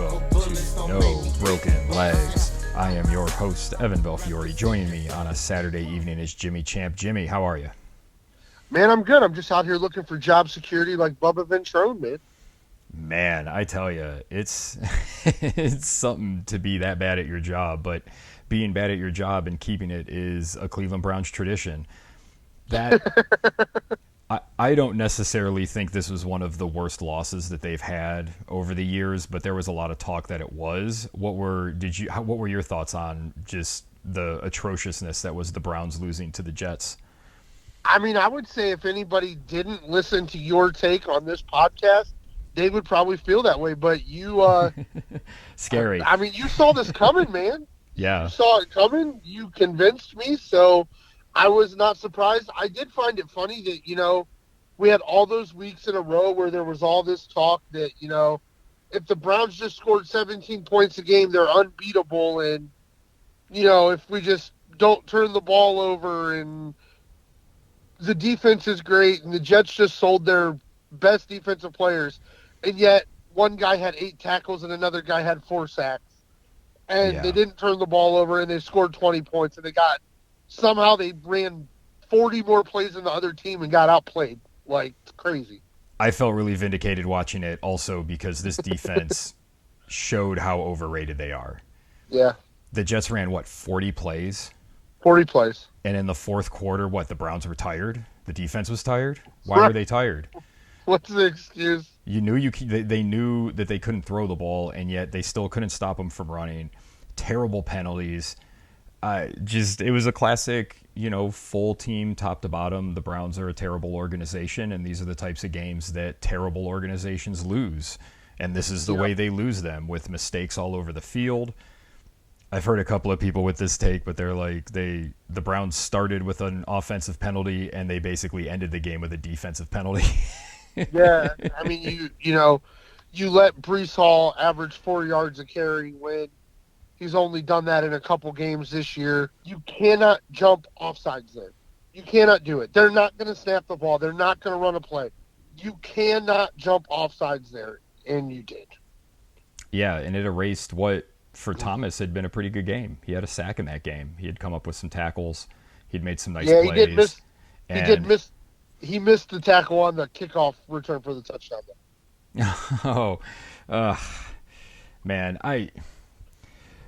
Welcome to No Broken Legs. I am your host, Evan Belfiore. Joining me on a Saturday evening is Jimmy Champ. Jimmy, how are you? Man, I'm good. I'm just out here looking for job security like Bubba Ventrone, man. Man, I tell you, it's it's something to be that bad at your job, but being bad at your job and keeping it is a Cleveland Browns tradition. That I don't necessarily think this was one of the worst losses that they've had over the years, but there was a lot of talk that it was. What were your thoughts on just the atrociousness that was the Browns losing to the Jets? I mean, I would say if anybody didn't listen to your take on this podcast, they would probably feel that way. But Scary. I mean, you saw this coming, man. Yeah. You saw it coming. You convinced me. So I was not surprised. I did find it funny that, we had all those weeks in a row where there was all this talk that, if the Browns just scored 17 points a game, they're unbeatable. And, if we just don't turn the ball over and the defense is great and the Jets just sold their best defensive players. And yet one guy had 8 tackles and another guy had 4 sacks. And they didn't turn the ball over and they scored 20 points. And somehow they ran 40 more plays than the other team and got outplayed. Like, it's crazy. I felt really vindicated watching it also because this defense showed how overrated they are. Yeah. The Jets ran, 40 plays? 40 plays. And in the fourth quarter, the Browns were tired? The defense was tired? Why were they tired? What's the excuse? They knew that they couldn't throw the ball, and yet they still couldn't stop them from running. Terrible penalties. It was a classic, full team, top to bottom. The Browns are a terrible organization, and these are the types of games that terrible organizations lose. And this is the way they lose them, with mistakes all over the field. I've heard a couple of people with this take, but they're like, the Browns started with an offensive penalty, and they basically ended the game with a defensive penalty. Yeah, I mean, you let Breece Hall average 4 yards a carry when he's only done that in a couple games this year. You cannot jump offsides there. You cannot do it. They're not going to snap the ball. They're not going to run a play. You cannot jump offsides there, and you did. Yeah, and it erased what, for Thomas, had been a pretty good game. He had a sack in that game. He had come up with some tackles. He'd made some nice plays. He did miss. He missed the tackle on the kickoff return for the touchdown. Man,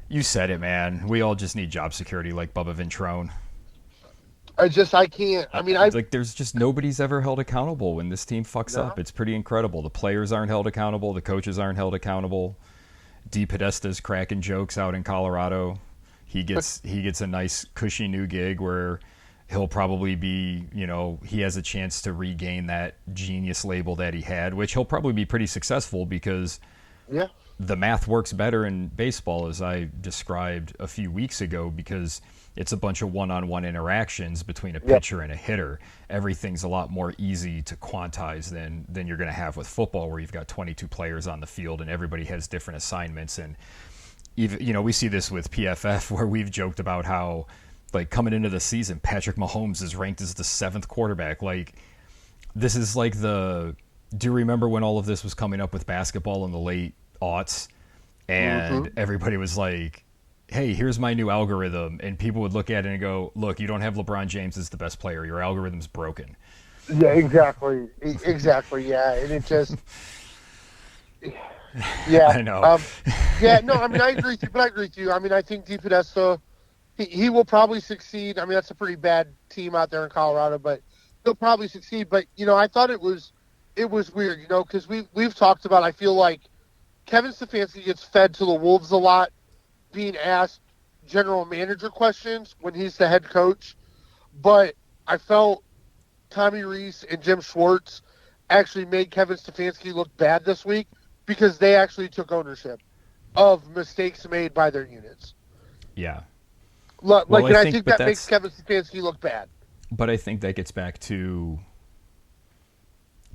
you said it, man. We all just need job security like Bubba Ventrone. I can't. I mean, there's just nobody's ever held accountable when this team fucks up. It's pretty incredible. The players aren't held accountable. The coaches aren't held accountable. D. Podesta's cracking jokes out in Colorado. He gets a nice cushy new gig where he'll probably be, he has a chance to regain that genius label that he had, which he'll probably be pretty successful because the math works better in baseball, as I described a few weeks ago, because it's a bunch of one-on-one interactions between a pitcher and a hitter. Everything's a lot more easy to quantize than you're going to have with football, where you've got 22 players on the field and everybody has different assignments. And even, we see this with PFF, where we've joked about how, coming into the season, Patrick Mahomes is ranked as the 7th quarterback. This is do you remember when all of this was coming up with basketball in the late aughts? And everybody was like, hey, here's my new algorithm. And people would look at it and go, look, you don't have LeBron James as the best player. Your algorithm's broken. Yeah, exactly. Exactly, yeah. And it just... Yeah. I know. I agree with you, but I agree with you. I mean, I think D. Podesta... He will probably succeed. I mean, that's a pretty bad team out there in Colorado, but he'll probably succeed. But, I thought it was weird, because we've talked about, I feel like Kevin Stefanski gets fed to the wolves a lot, being asked general manager questions when he's the head coach. But I felt Tommy Rees and Jim Schwartz actually made Kevin Stefanski look bad this week because they actually took ownership of mistakes made by their units. Yeah. I think that makes Kevin Stefanski look bad. But I think that gets back to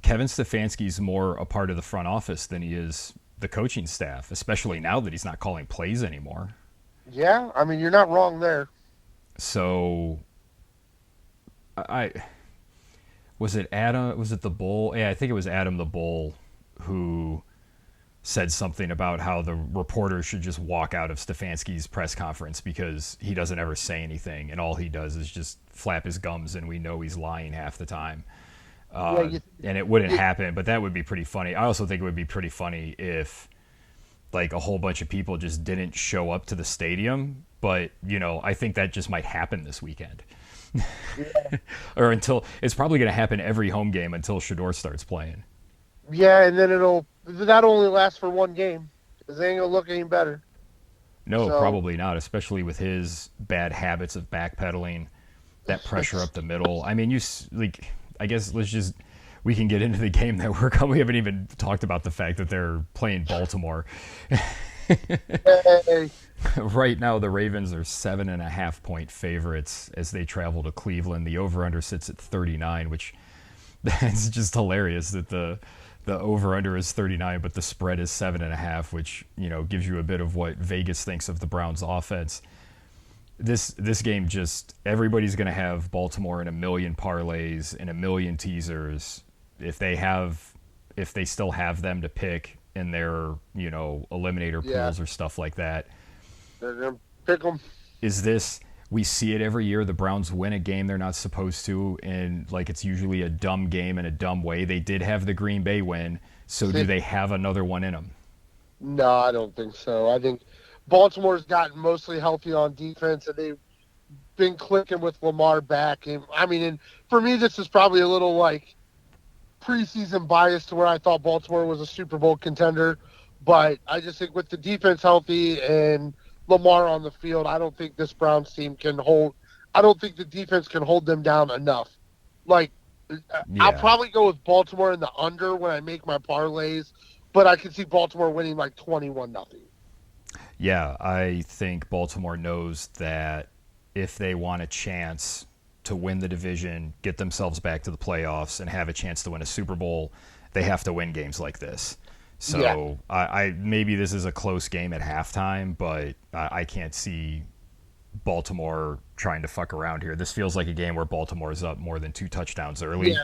Kevin Stefanski's more a part of the front office than he is the coaching staff, especially now that he's not calling plays anymore. Yeah, I mean, you're not wrong there. So, was it the Bull? Yeah, I think it was Adam the Bull who said something about how the reporter should just walk out of Stefanski's press conference because he doesn't ever say anything, and all he does is just flap his gums, and we know he's lying half the time. And it wouldn't happen, but that would be pretty funny. I also think it would be pretty funny if like a whole bunch of people just didn't show up to the stadium. But, I think that just might happen this weekend. Yeah. Or until it's probably going to happen every home game until Shedeur starts playing. Yeah, and then that'll only last for one game because they ain't going to look any better. No, probably not, especially with his bad habits of backpedaling, that pressure up the middle. I mean, I guess we can get into the game that we're coming. We haven't even talked about the fact that they're playing Baltimore. Hey. Right now, the Ravens are 7.5-point favorites as they travel to Cleveland. The over-under sits at 39, which that's just hilarious that the over-under is 39, but the spread is 7.5, which, gives you a bit of what Vegas thinks of the Browns' offense. This game, just everybody's going to have Baltimore in a million parlays and a million teasers if they still have them to pick in their eliminator pools or stuff like that. They're gonna pick them. We see it every year. The Browns win a game they're not supposed to, and it's usually a dumb game in a dumb way. They did have the Green Bay win, so do they have another one in them? No, I don't think so. I think Baltimore's gotten mostly healthy on defense, and they've been clicking with Lamar back. And for me, this is probably a little preseason bias to where I thought Baltimore was a Super Bowl contender. But I just think with the defense healthy and Lamar on the field, I don't think this Browns team I don't think the defense can hold them down enough. I'll probably go with Baltimore in the under when I make my parlays, but I can see Baltimore winning 21-0. Yeah, I think Baltimore knows that if they want a chance to win the division, get themselves back to the playoffs, and have a chance to win a Super Bowl, they have to win games like this. So I maybe this is a close game at halftime, but I can't see Baltimore trying to fuck around here. This feels like a game where Baltimore's up more than 2 touchdowns early,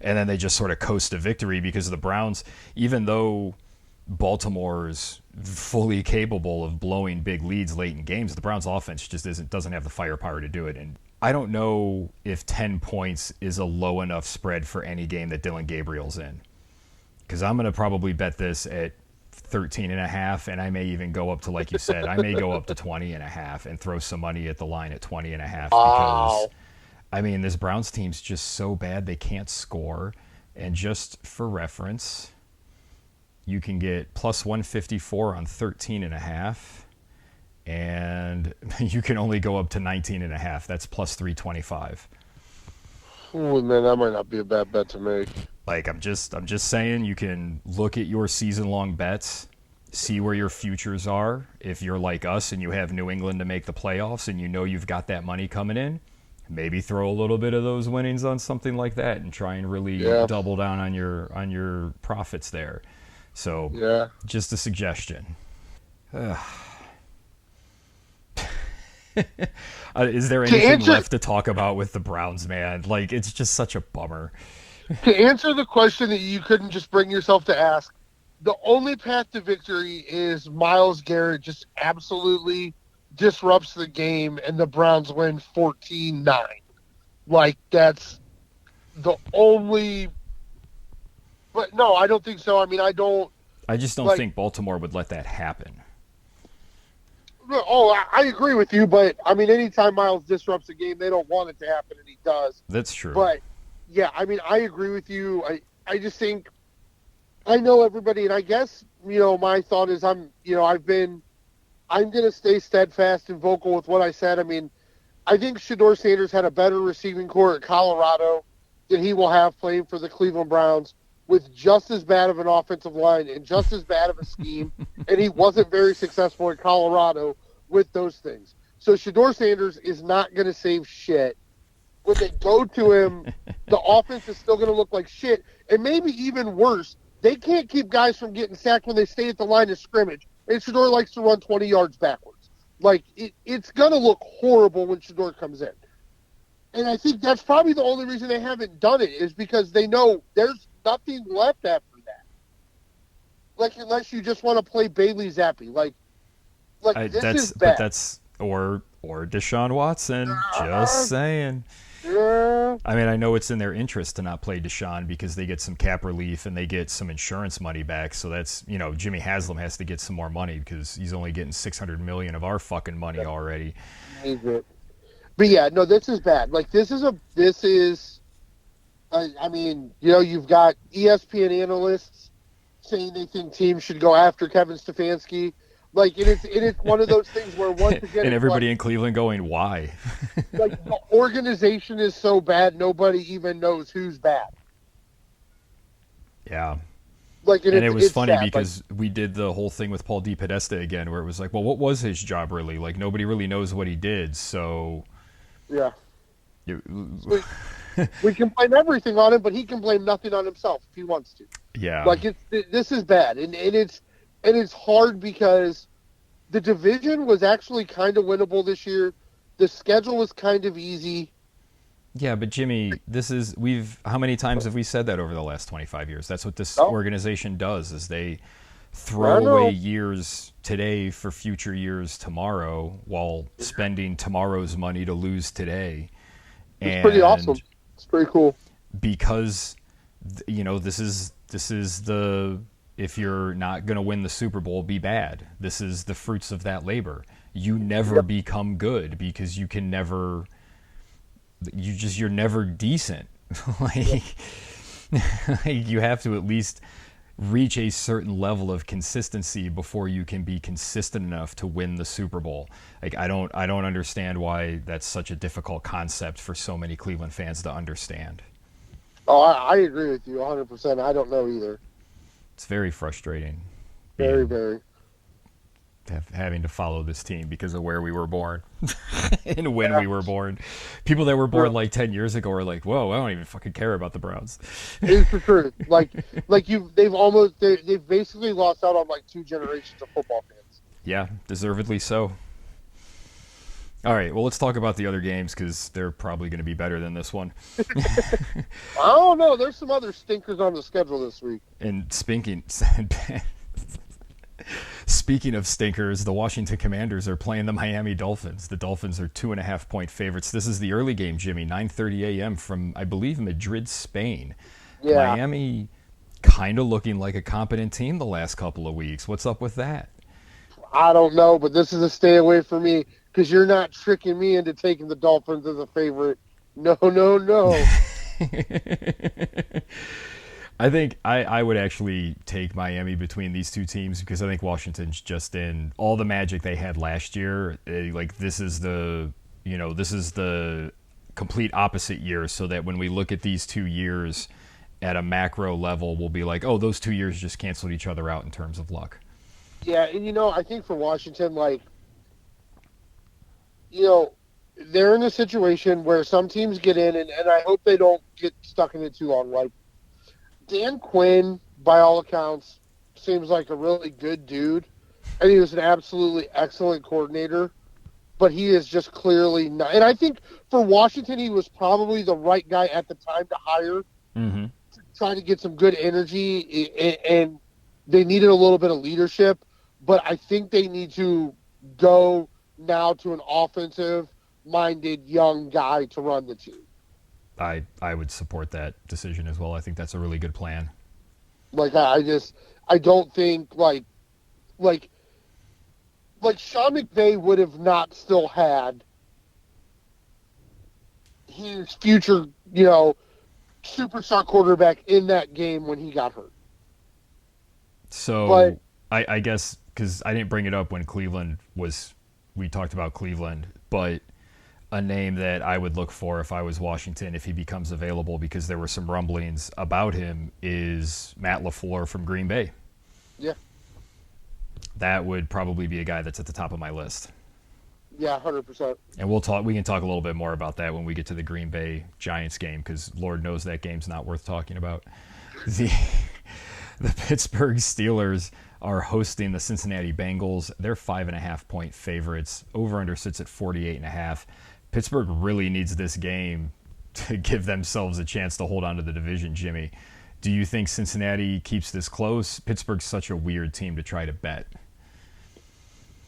and then they just sort of coast to victory because the Browns, even though Baltimore's fully capable of blowing big leads late in games, the Browns' offense just doesn't have the firepower to do it. And I don't know if 10 points is a low enough spread for any game that Dylan Gabriel's in. Because I'm going to probably bet this at 13.5, and I may even go up to, like you said, I may go up to 20.5 and throw some money at the line at 20.5 because, this Browns team's just so bad they can't score. And just for reference, you can get plus 154 on 13.5, and you can only go up to 19.5. That's plus 325. Oh man, that might not be a bad bet to make. I'm just saying, you can look at your season-long bets, see where your futures are. If you're like us and you have New England to make the playoffs and you've got that money coming in, maybe throw a little bit of those winnings on something like that and try and really double down on your profits there. So just a suggestion. Is there anything left to talk about with the Browns, man? It's just such a bummer. To answer the question that you couldn't just bring yourself to ask, the only path to victory is Myles Garrett just absolutely disrupts the game and the Browns win 14-9. That's the only... But no, I don't think so. I just don't think Baltimore would let that happen. Oh, I agree with you, but anytime Myles disrupts a game, they don't want it to happen, and he does. That's true. But yeah, I agree with you. I just think I know everybody, and I guess my thought is I'm going to stay steadfast and vocal with what I said. I think Shedeur Sanders had a better receiving core at Colorado than he will have playing for the Cleveland Browns, with just as bad of an offensive line and just as bad of a scheme, and he wasn't very successful at Colorado with those things. So Shedeur Sanders is not going to save shit. When they go to him, the offense is still going to look like shit, and maybe even worse, they can't keep guys from getting sacked when they stay at the line of scrimmage, and Shedeur likes to run 20 yards backwards. It's going to look horrible when Shedeur comes in. And I think that's probably the only reason they haven't done it is because they know there's nothing left after like unless you just want to play Bailey Zappi, this is bad. But that's or Deshaun Watson. Just saying. Yeah. I mean, I know it's in their interest to not play Deshaun because they get some cap relief and they get some insurance money back. So that's, Jimmy Haslam has to get some more money because he's only getting $600 million of our fucking money already. But yeah, no, this is bad. I mean, you've got ESPN analysts saying they think teams should go after Kevin Stefanski. It's one of those things where once again, and everybody in Cleveland going, why? The organization is so bad, nobody even knows who's bad. Yeah. And it was funny sad, because we did the whole thing with Paul DePodesta again, where it was like, well, what was his job really? Nobody really knows what he did, so... Yeah. We can blame everything on him, but he can blame nothing on himself if he wants to. Yeah. This is bad, and it's hard because the division was actually kind of winnable this year. The schedule was kind of easy. Yeah, but Jimmy, how many times have we said that over the last 25 years? That's what this organization does, is they throw away years today for future years tomorrow while spending tomorrow's money to lose today. It's pretty awesome. It's pretty cool. Because, this is the... If you're not going to win the Super Bowl, be bad. This is the fruits of that labor. You never become good because you can never... You're never decent. You have to at least reach a certain level of consistency before you can be consistent enough to win the Super Bowl. I don't understand why that's such a difficult concept for so many Cleveland fans to understand. Oh, I agree with you 100%. I don't know either. It's very frustrating. Very, very. Having to follow this team because of where we were born and when we were born. People that were born 10 years ago are like, whoa, I don't even fucking care about the Browns. It's the truth. They've basically lost out on 2 generations of football fans. Yeah, deservedly so. All right, well, let's talk about the other games because they're probably going to be better than this one. I don't know. There's some other stinkers on the schedule this week. And speaking of stinkers, the Washington Commanders are playing the Miami Dolphins. The Dolphins are 2.5-point favorites. This is the early game, Jimmy, 9:30 a.m. from, I believe, Madrid, Spain. Yeah. Miami kind of looking like a competent team the last couple of weeks. What's up with that? I don't know, but this is a stay away for me because you're not tricking me into taking the Dolphins as a favorite. No. I think I would actually take Miami between these two teams because I think Washington's just in all the magic they had last year. This is the complete opposite year, so that when we look at these 2 years at a macro level, we'll be like, oh, those 2 years just canceled each other out in terms of luck. Yeah, and I think for Washington, they're in a situation where some teams get in, and I hope they don't get stuck in it too long. Dan Quinn, by all accounts, seems like a really good dude, and he was an absolutely excellent coordinator, but he is just clearly not. And I think for Washington, he was probably the right guy at the time to hire, to try to get some good energy, and they needed a little bit of leadership, but I think they need to go now to an offensive-minded young guy to run the team. I would support that decision as well. I think that's a really good plan. I don't think Sean McVay would have not still had his future, superstar quarterback in that game when he got hurt. So I guess because I didn't bring it up when we talked about Cleveland, but a name that I would look for if I was Washington, if he becomes available, because there were some rumblings about him, is Matt LaFleur from Green Bay. Yeah. That would probably be a guy that's at the top of my list. Yeah, 100%. And we can talk a little bit more about that when we get to the Green Bay Giants game, because Lord knows that game's not worth talking about. The Pittsburgh Steelers are hosting the Cincinnati Bengals. They're 5.5-point favorites. Over-under sits at 48.5. Pittsburgh really needs this game to give themselves a chance to hold on to the division, Jimmy. Do you think Cincinnati keeps this close? Pittsburgh's such a weird team to try to bet.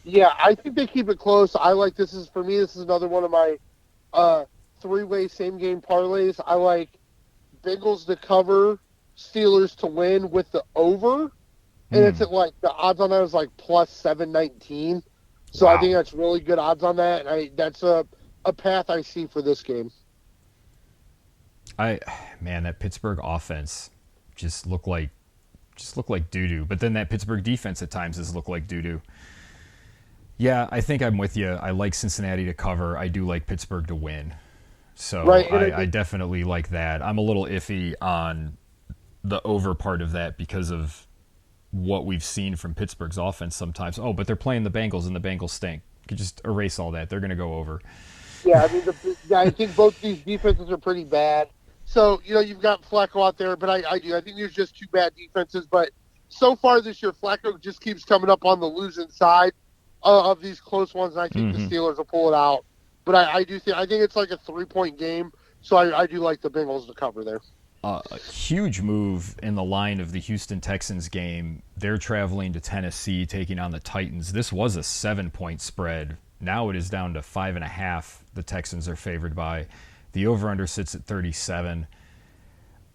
Yeah, I think they keep it close. I like this is for me. This is another one of my three-way same-game parlays. I like Bengals to cover, Steelers to win with the over, and it's at like the odds on that is like plus 719. So Wow. I think that's really good odds on that. And that's a path I see for this game. That Pittsburgh offense just looked like doo-doo. But then that Pittsburgh defense at times has looked like doo-doo. Yeah, I think I'm with you. I like Cincinnati to cover. I do like Pittsburgh to win. So Right, I definitely like that. I'm a little iffy on the over part of that because of what we've seen from Pittsburgh's offense sometimes. Oh, but they're playing the Bengals and the Bengals stink. You could just erase all that. They're going to go over. Yeah, I mean, I think both these defenses are pretty bad. So, you've got Flacco out there, but I think there's just two bad defenses. But so far this year, Flacco just keeps coming up on the losing side of these close ones, and I think the Steelers will pull it out. But I think it's like a 3-point game, so I do like the Bengals to cover there. A huge move in the line of the Houston Texans game. They're traveling to Tennessee, taking on the Titans. This was a 7-point spread. Now it is down to 5.5. The Texans are favored by. The over-under sits at 37.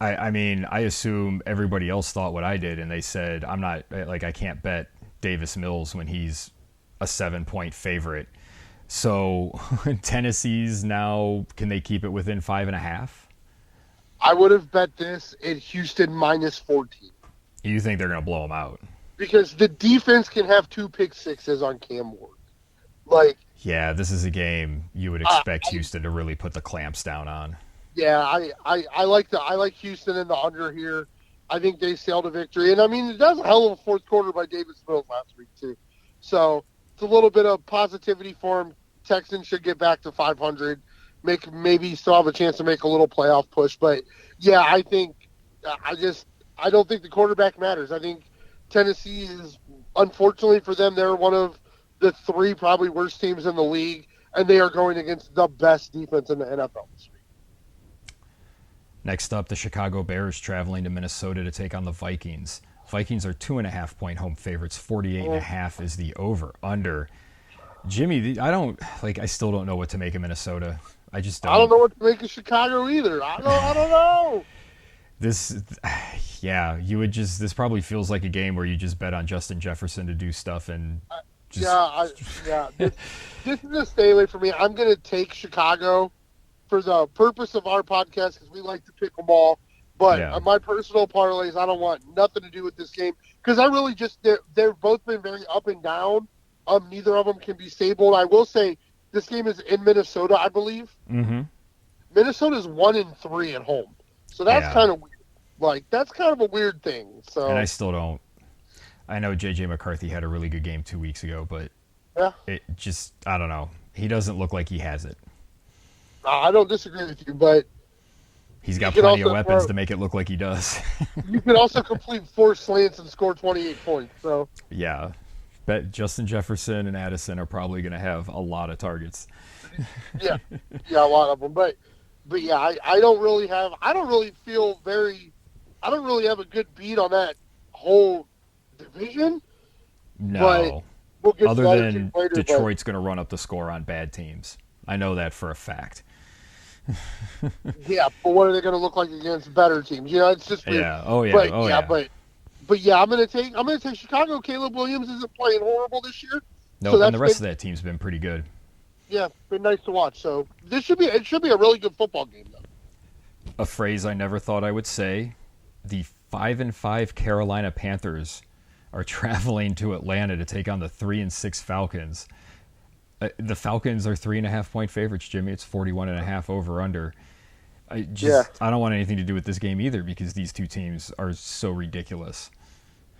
I mean, I assume everybody else thought what I did, and they said, I can't bet Davis Mills when he's a 7-point favorite. So Tennessee's now, can they keep it within 5.5? I would have bet this at Houston minus 14. You think they're going to blow them out? Because the defense can have 2 pick sixes on Cam Ward. Yeah, this is a game you would expect Houston to really put the clamps down on. Yeah, I like Houston in the under here. I think they sailed a victory. And, I mean, that was a hell of a fourth quarter by Davis Mills last week, too. So it's a little bit of positivity for him. Texans should get back to 500. Maybe still have a chance to make a little playoff push. But, yeah, I don't think the quarterback matters. I think Tennessee is, unfortunately for them, they're one of the 3 probably worst teams in the league, and they are going against the best defense in the NFL this week. Next up, the Chicago Bears traveling to Minnesota to take on the Vikings. Vikings are 2.5-point home favorites. 48.5 is the over/under. Jimmy, I still don't know what to make of Minnesota. I just don't. I don't know what to make of Chicago either. I don't know. This probably feels like a game where you just bet on Justin Jefferson to do stuff and just. This is a stay away for me. I'm going to take Chicago for the purpose of our podcast because we like to pick them all. But on my personal parlays, I don't want nothing to do with this game because I really they've both been very up and down. Neither of them can be stable. And I will say this game is in Minnesota, I believe. Mm-hmm. Minnesota's 1-3 at home, so that's kind of weird. That's kind of a weird thing. So, and I still don't. I know J.J. McCarthy had a really good game 2 weeks ago, but it just I don't know. He doesn't look like he has it. I don't disagree with you, but he's got plenty of weapons to make it look like he does. You can also complete 4 slants and score 28 points. So yeah. Bet Justin Jefferson and Addison are probably going to have a lot of targets. yeah, a lot of them. But yeah, I don't really have a good beat on that whole division. No. But we'll get other to than later, Detroit's going to run up the score on bad teams. I know that for a fact. Yeah, but what are they going to look like against better teams? It's just weird. Yeah. Oh yeah. But yeah, I'm gonna take Chicago. Caleb Williams isn't playing horrible this year. No, and the rest of that team's been pretty good. Yeah, been nice to watch. So it should be a really good football game though. A phrase I never thought I would say: the 5-5 Carolina Panthers are traveling to Atlanta to take on the 3-6 Falcons. The Falcons are 3.5-point favorites, Jimmy. It's 41.5 over/under. I don't want anything to do with this game either because these two teams are so ridiculous.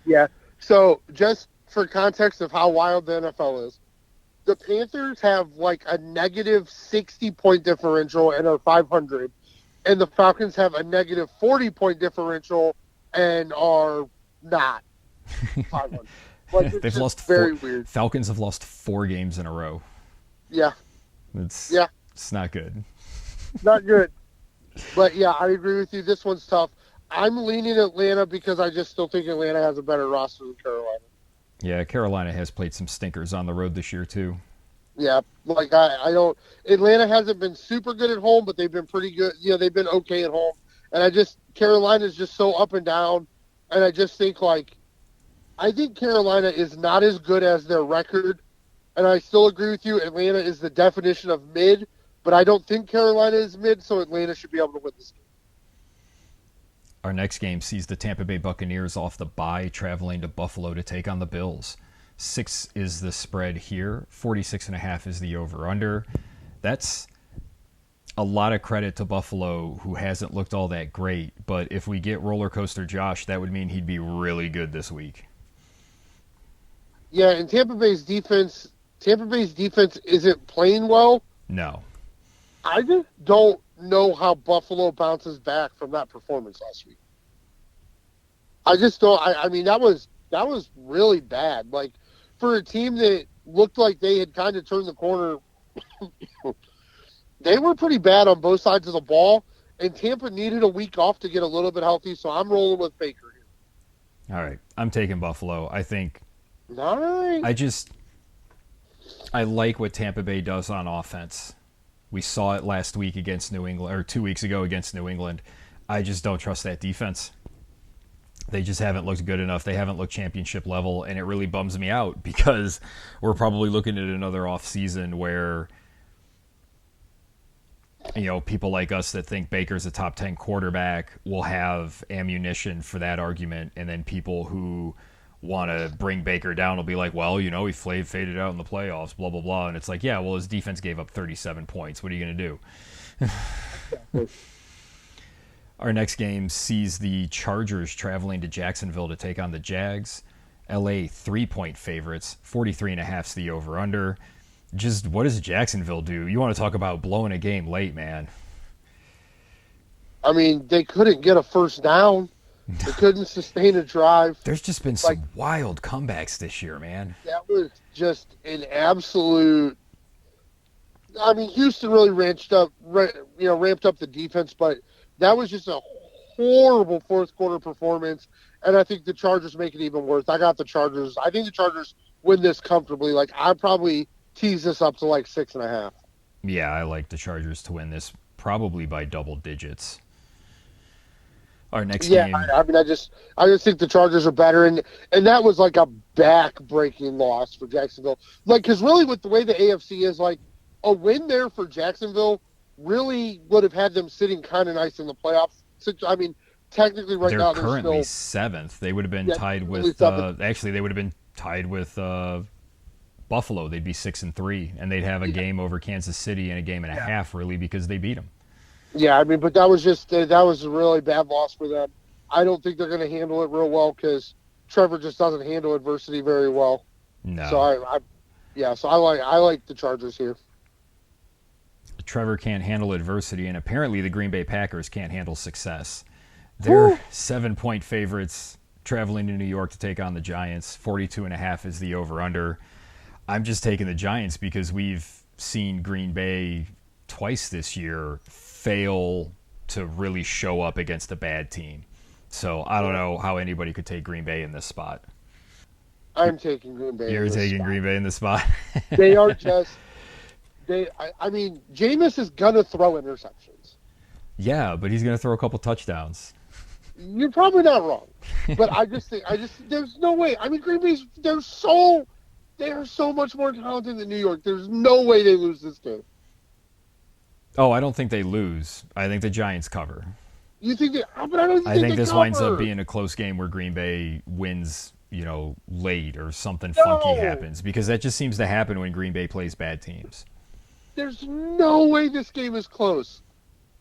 Yeah. So just for context of how wild the NFL is, the Panthers have like a negative 60-point differential and are 500, and the Falcons have a negative 40-point differential and are not 500. They've lost very weird. Falcons have lost 4 games in a row. Yeah. It's not good. Not good. But yeah, I agree with you. This one's tough. I'm leaning Atlanta because I just still think Atlanta has a better roster than Carolina. Yeah, Carolina has played some stinkers on the road this year too. Yeah, like I don't. Atlanta hasn't been super good at home, but they've been pretty good. They've been okay at home, and Carolina's just so up and down, and I just think I think Carolina is not as good as their record, and I still agree with you. Atlanta is the definition of mid, but I don't think Carolina is mid, so Atlanta should be able to win this game. Our next game sees the Tampa Bay Buccaneers off the bye, traveling to Buffalo to take on the Bills. 6 is the spread here. 46.5 is the over-under. That's a lot of credit to Buffalo, who hasn't looked all that great. But if we get roller coaster Josh, that would mean he'd be really good this week. Yeah, and Tampa Bay's defense isn't playing well. No. I just don't know how Buffalo bounces back from that performance last week. I just don't. I mean, that was really bad. Like, for a team that looked like they had kind of turned the corner, they were pretty bad on both sides of the ball, and Tampa needed a week off to get a little bit healthy, so I'm rolling with Baker here. All right. I'm taking Buffalo. I think. All right. I like what Tampa Bay does on offense. We saw it last week against New England, or 2 weeks ago against New England. I just don't trust that defense. They just haven't looked good enough. They haven't looked championship level, and it really bums me out because we're probably looking at another off season where, people like us that think Baker's a top 10 quarterback will have ammunition for that argument, and then people who want to bring Baker down will be like, well, he faded out in the playoffs, blah, blah, blah. And it's like, yeah, well, his defense gave up 37 points. What are you going to do? Our next game sees the Chargers traveling to Jacksonville to take on the Jags. LA 3-point favorites, 43.5 is the over-under. Just what does Jacksonville do? You want to talk about blowing a game late, man. I mean, they couldn't get a first down. They couldn't sustain a drive. There's just been some wild comebacks this year, man. That was just an absolute. I mean, Houston really ramped up the defense, but that was just a horrible fourth quarter performance. And I think the Chargers make it even worse. I got the Chargers. I think the Chargers win this comfortably. Like, I probably tease this up to 6.5. Yeah, I like the Chargers to win this probably by double digits. Our next game. I mean, I just think the Chargers are better, and that was a back-breaking loss for Jacksonville. Because really, with the way the AFC is, a win there for Jacksonville really would have had them sitting kind of nice in the playoffs. I mean, technically, right now they're currently seventh. They would have been tied with. Actually, they would have been tied with Buffalo. They'd be 6-3, and they'd have a game over Kansas City and a game and a half, really, because they beat them. Yeah, I mean, but that was a really bad loss for them. I don't think they're going to handle it real well because Trevor just doesn't handle adversity very well. No. So I like the Chargers here. Trevor can't handle adversity, and apparently the Green Bay Packers can't handle success. They're 7-point favorites traveling to New York to take on the Giants. 42.5 is the over-under. I'm just taking the Giants because we've seen Green Bay twice this year fail to really show up against a bad team. So I don't know how anybody could take Green Bay in this spot. I'm taking Green Bay. You're taking Green Bay in this spot? They are just... I mean, Jameis is going to throw interceptions. Yeah, but he's going to throw a couple touchdowns. You're probably not wrong. But I just think there's no way. I mean, Green Bay's, they are so much more talented than New York. There's no way they lose this game. Oh, I don't think they lose. I think the Giants cover. You think they? But I don't think I think this cover. winds up being a close game where Green Bay wins, late or something funky happens, because that just seems to happen when Green Bay plays bad teams. There's no way this game is close.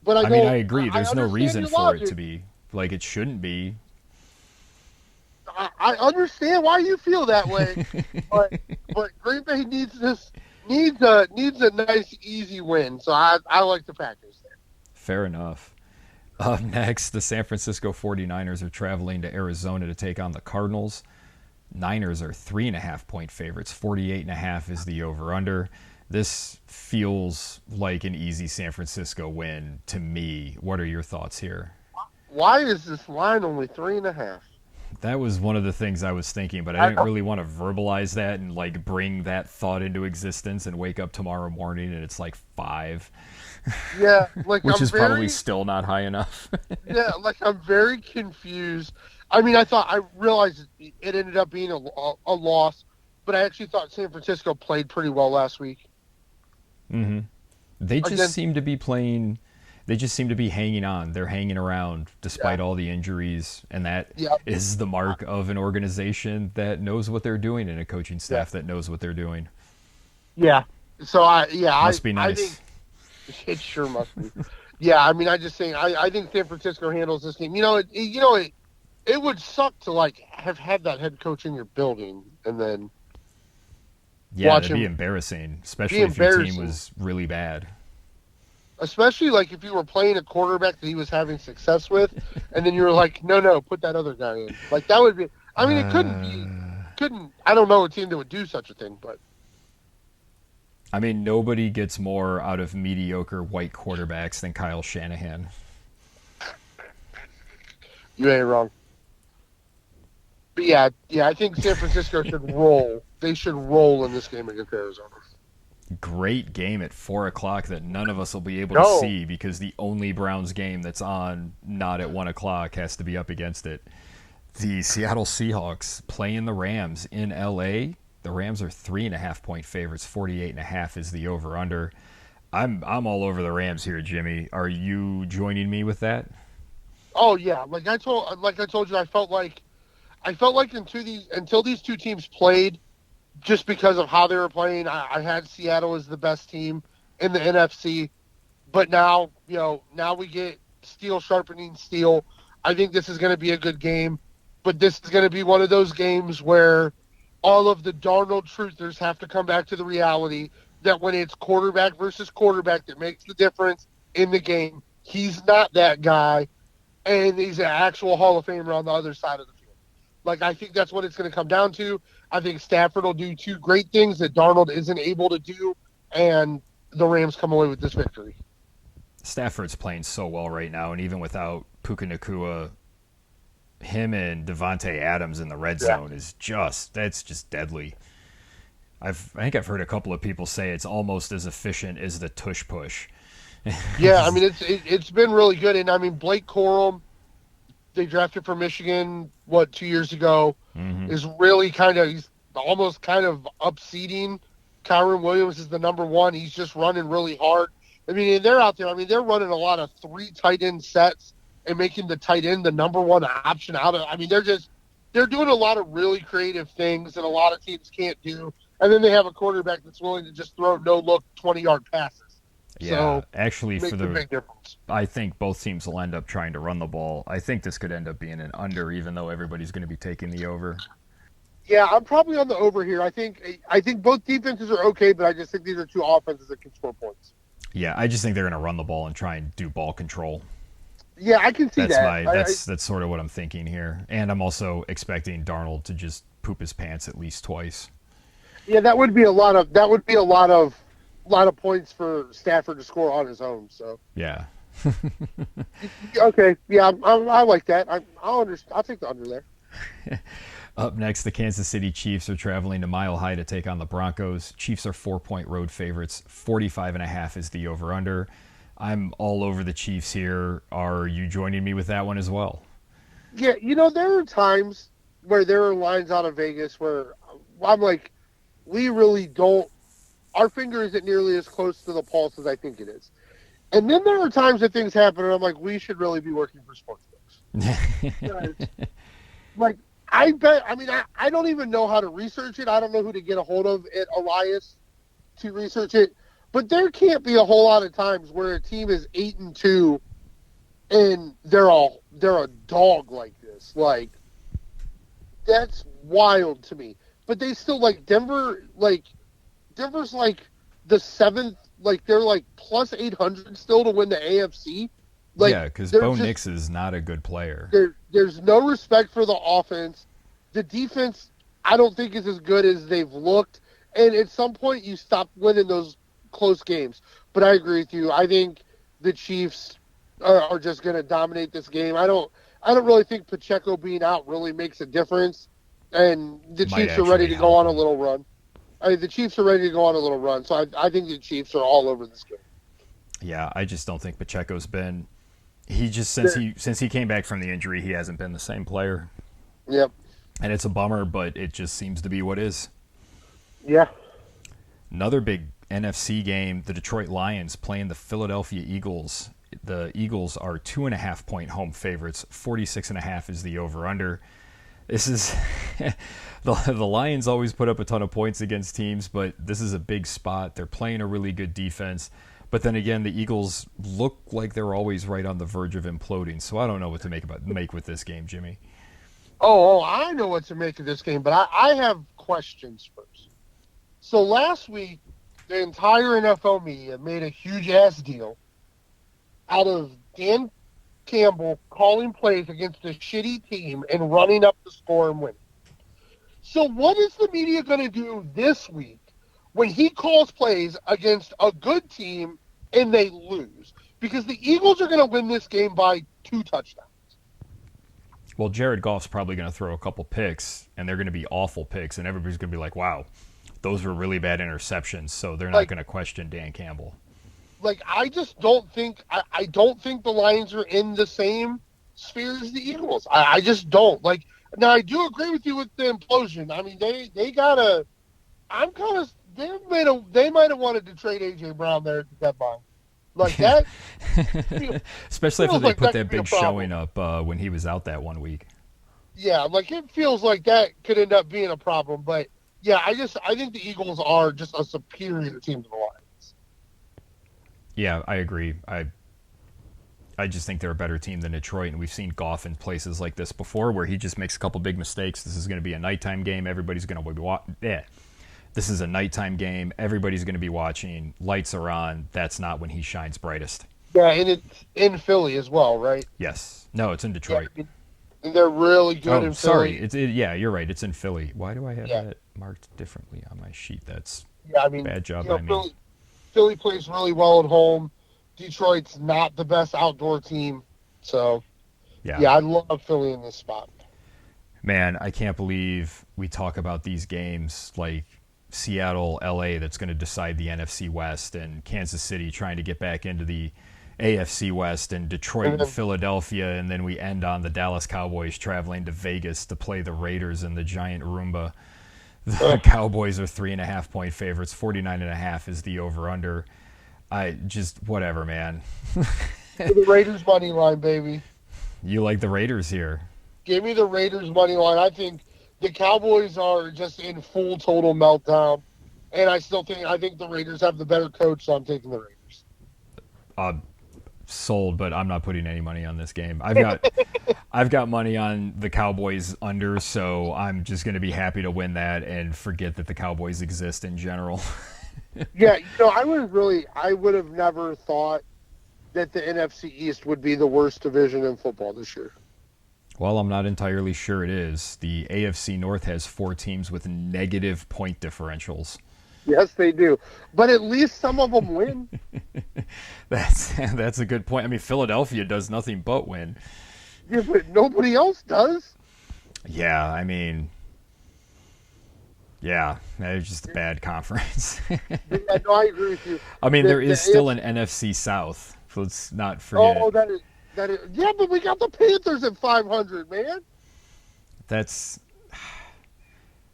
But I mean, I agree. There's no reason for it to be. It shouldn't be. I understand why you feel that way, but Green Bay needs a nice, easy win. So I like the Packers there. Fair enough. Up next, the San Francisco 49ers are traveling to Arizona to take on the Cardinals. Niners are 3.5-point favorites. 48.5 is the over-under. This feels like an easy San Francisco win to me. What are your thoughts here? Why is this line only 3.5? That was one of the things I was thinking, but I didn't really want to verbalize that and like bring that thought into existence and wake up tomorrow morning and it's like 5, Yeah, like which I'm is probably very still not high enough. yeah, like I'm very confused. I mean, I realized it ended up being a loss, but I actually thought San Francisco played pretty well last week hmm They just against. seem to be playing. They just seem to be hanging on. They're hanging around Yeah, despite all the injuries, and that yeah, is the mark of an organization that knows what they're doing and a coaching yeah, staff that knows what they're doing. yeah. So Must be I think nice. it sure must be. Yeah, I mean, I just think I think San Francisco handles this game. It would suck to like have had that head coach in your building and then Yeah, watch that'd be him embarrassing, be especially if your team embarrassing. was really bad. Especially like if you were playing a quarterback that he was having success with, and then you were like, no, put that other guy in. Like that would be. I mean, it couldn't. I don't know a team that would do such a thing, but I mean, nobody gets more out of mediocre white quarterbacks than Kyle Shanahan. you ain't wrong. But yeah, I think San Francisco should roll. They should roll in this game against Arizona. Great game at 4 o'clock that none of us will be able to No, see because the only Browns game that's on not at 1 o'clock has to be up against it. The Seattle Seahawks playing the Rams in LA. The Rams are 3.5 point favorites. 48.5 is the over under. I'm all over the Rams here, Jimmy. Are you joining me with that? oh yeah, like I told you, I felt like until these two teams played, just because of how they were playing, I had Seattle as the best team in the NFC. But now, now we get steel sharpening steel. I think this is going to be a good game, but this is going to be one of those games where all of the Darnold truthers have to come back to the reality that when it's quarterback versus quarterback that makes the difference in the game, he's not that guy, and he's an actual Hall of Famer on the other side of the field. Like, I think that's what it's going to come down to. I think Stafford will do two great things that Darnold isn't able to do, and the Rams come away with this victory. Stafford's playing so well right now, and even without Puka Nakua, him and Devontae Adams in the red Yeah. zone is that's just deadly. I think I've heard a couple of people say it's almost as efficient as the tush push. Yeah, I mean it's been really good, and I mean Blake Corum, they drafted from Michigan 2 years ago, hmm is really he's almost kind of upseating. Kyron Williams is the number one. He's just running really hard. I mean, and they're out there. I mean, they're running a lot of 3 tight end sets and making the tight end the number one option out of. I mean, they're doing a lot of really creative things that a lot of teams can't do. And then they have a quarterback that's willing to just throw no look 20-yard passes. Yeah, So actually, it makes a big difference. I think both teams will end up trying to run the ball. I think this could end up being an under, even though everybody's going to be taking the over. Yeah, I'm probably on the over here. I think both defenses are okay, but I just think these are two offenses that can score points. Yeah, I just think they're going to run the ball and try and do ball control. Yeah, I can see that. That's sort of what I'm thinking here, and I'm also expecting Darnold to just poop his pants at least twice. Yeah, lot of points for Stafford to score on his own. So Yeah. okay, yeah, I like that. I'll take the under there. Up next, the Kansas City Chiefs are traveling to Mile High to take on the Broncos. Chiefs are 4 point road favorites. 45.5 is the over under. I'm all over the Chiefs here. Are you joining me with that one as well? Yeah, there are times where there are lines out of Vegas where I'm like, we really don't. Our finger isn't nearly as close to the pulse as I think it is. And then there are times that things happen, and I'm like, we should really be working for sports books. Like, I bet. I mean, I don't even know how to research it. I don't know who to get a hold of at Elias to research it. But there can't be a whole lot of times where a team is 8-2 and they're a dog like this. Like, that's wild to me. But they still Denver's like the seventh. Like, they're like plus 800 still to win the AFC. Like, Yeah, because Bo Nix is not a good player. There's no respect for the offense. The defense, I don't think, is as good as they've looked. And at some point, you stop winning those close games. But I agree with you. I think the Chiefs are just going to dominate this game. I don't really think Pacheco being out really makes a difference, and the Might Chiefs are ready actually to go help on a him. little run. The Chiefs are ready to go on a little run, so I think the Chiefs are all over this game. Yeah, I just don't think Pacheco's been. He just They're- since he came back from the injury, he hasn't been the same player, Yep. and it's a bummer, but it just seems to be what is. Yeah. Another big NFC game: the Detroit Lions playing the Philadelphia Eagles. The Eagles are 2.5-point home favorites. 46.5 is the over/under. This is the Lions always put up a ton of points against teams, but this is a big spot. They're playing a really good defense. But then again, the Eagles look like they're always right on the verge of imploding. So I don't know what to make with this game, Jimmy. I know what to make of this game, but I have questions first. So last week, the entire NFL media made a huge-ass deal out of Dan Campbell calling plays against a shitty team and running up the score and winning. So what is the media going to do this week when he calls plays against a good team and they lose? Because the Eagles are going to win this game by 2 touchdowns. Well, Jared Goff's probably going to throw a couple picks, and they're going to be awful picks, and everybody's going to be like, wow, those were really bad interceptions, so they're not going to question Dan Campbell. I just don't think I don't think the Lions are in the same sphere as the Eagles. I just don't. Now I do agree with you with the implosion. I mean they gotta I'm kind of they might have wanted to trade AJ Brown there at the deadline. Like that Especially after feels they like put that that could be a big problem. showing up when he was out that 1 week. Yeah, it feels like that could end up being a problem. But yeah, I think the Eagles are just a superior team to the Lions. Yeah, I agree. I just think they're a better team than Detroit, and we've seen Goff in places like this before where he just makes a couple big mistakes. This is going to be a nighttime game. Everybody's going to be watching. Yeah. This is a nighttime game. Everybody's going to be watching. Lights are on. That's not when he shines brightest. Yeah, and it's in Philly as well, right? Yes. No, it's in Detroit. Yeah, and they're really good in sorry. Philly. Yeah, you're right. It's in Philly. Why do I have Yeah. that marked differently on my sheet? That's Yeah, I mean, bad job by me. Philly plays really well at home. Detroit's not the best outdoor team, so yeah, I love Philly in this spot. Man, I can't believe we talk about these games like Seattle, LA, that's going to decide the NFC West, and Kansas City trying to get back into the AFC West, and Detroit and Philadelphia, and then we end on the Dallas Cowboys traveling to Vegas to play the Raiders in the giant Roomba. The Cowboys are 3.5-point favorites. 49.5 is the over/under. Whatever, man. The Raiders money line, baby. You like the Raiders here? Give me the Raiders money line. I think the Cowboys are just in full total meltdown, and I think the Raiders have the better coach, so I'm taking the Raiders. Sold, but I'm not putting any money on this game. I've got money on the Cowboys under, so I'm just going to be happy to win that and forget that the Cowboys exist in general. Yeah, I would have never thought that the NFC East would be the worst division in football this year. Well, I'm not entirely sure it is. The AFC North has 4 teams with negative point differentials. Yes, they do. But at least some of them win. That's a good point. I mean, Philadelphia does nothing but win. Yeah, but nobody else does. Yeah, I mean, yeah, it's just a bad conference. Yeah, no, I agree with you. I mean, there is still an NFC South, so let's not forget. Oh, that is. Yeah, but we got the Panthers at 500, man.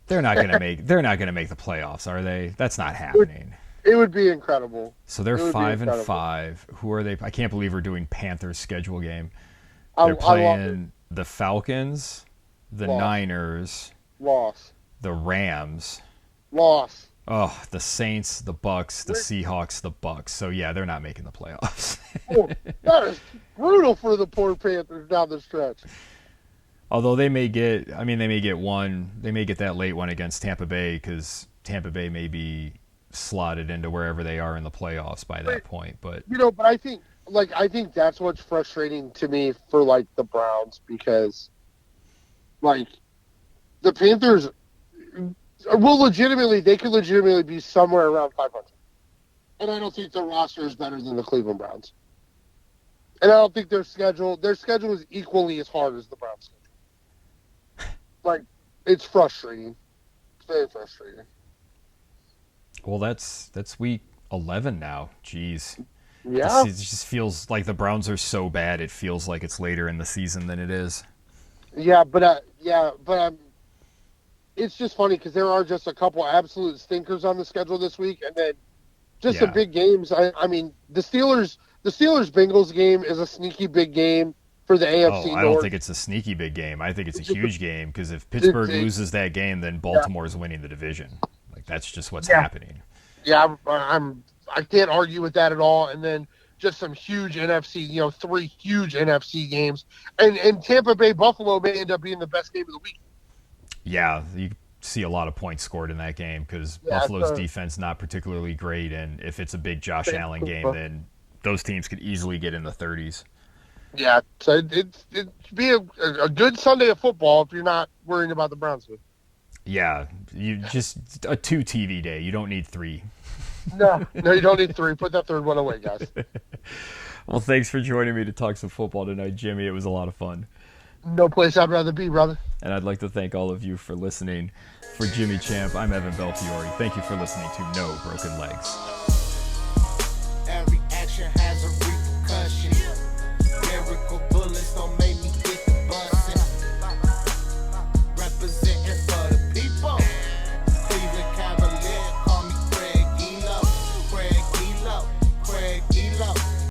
They're not gonna make the playoffs, are they? That's not happening. It would be incredible. So they're 5-5. Who are they? I can't believe we're doing Panthers schedule game. I They're playing the Falcons, the Loss. Niners, Loss. the Rams. Loss. Oh, the Saints, the Bucks, the Seahawks, the Bucks. So yeah, they're not making the playoffs. Oh, that is brutal for the poor Panthers down the stretch. Although they may get that late one against Tampa Bay, because Tampa Bay may be slotted into wherever they are in the playoffs by that point. But But I think that's what's frustrating to me for the Browns, because the Panthers they could legitimately be somewhere around 500. And I don't think their roster is better than the Cleveland Browns. And I don't think their schedule is equally as hard as the Browns' schedule. Like, it's frustrating. It's very frustrating. Well, that's week 11 now. Jeez. Yeah. It just feels like the Browns are so bad. It feels like it's later in the season than it is. Yeah, but it's just funny because there are just a couple absolute stinkers on the schedule this week, and then just some big games. I mean, the Steelers Bengals game is a sneaky big game for the AFC North. I don't think it's a sneaky big game. I think it's a huge game because if Pittsburgh loses that game, then Baltimore's winning the division. Like, that's just what's happening. Yeah, I can't argue with that at all. And then just some huge NFC, 3 huge NFC games, and Tampa Bay Buffalo may end up being the best game of the week. Yeah, you see a lot of points scored in that game because Buffalo's defense not particularly great, and if it's a big Josh Allen game, then those teams could easily get in the 30s. Yeah, so it'd be a good Sunday of football if you're not worrying about the Browns. Yeah, you just a 2 TV day. You don't need 3. No, you don't need 3. Put that third one away, guys. Well, thanks for joining me to talk some football tonight, Jimmy. It was a lot of fun. No place I'd rather be, brother. And I'd like to thank all of you for listening. For Jimmy Champ, I'm Evan Belfiore. Thank you for listening to No Broken Legs.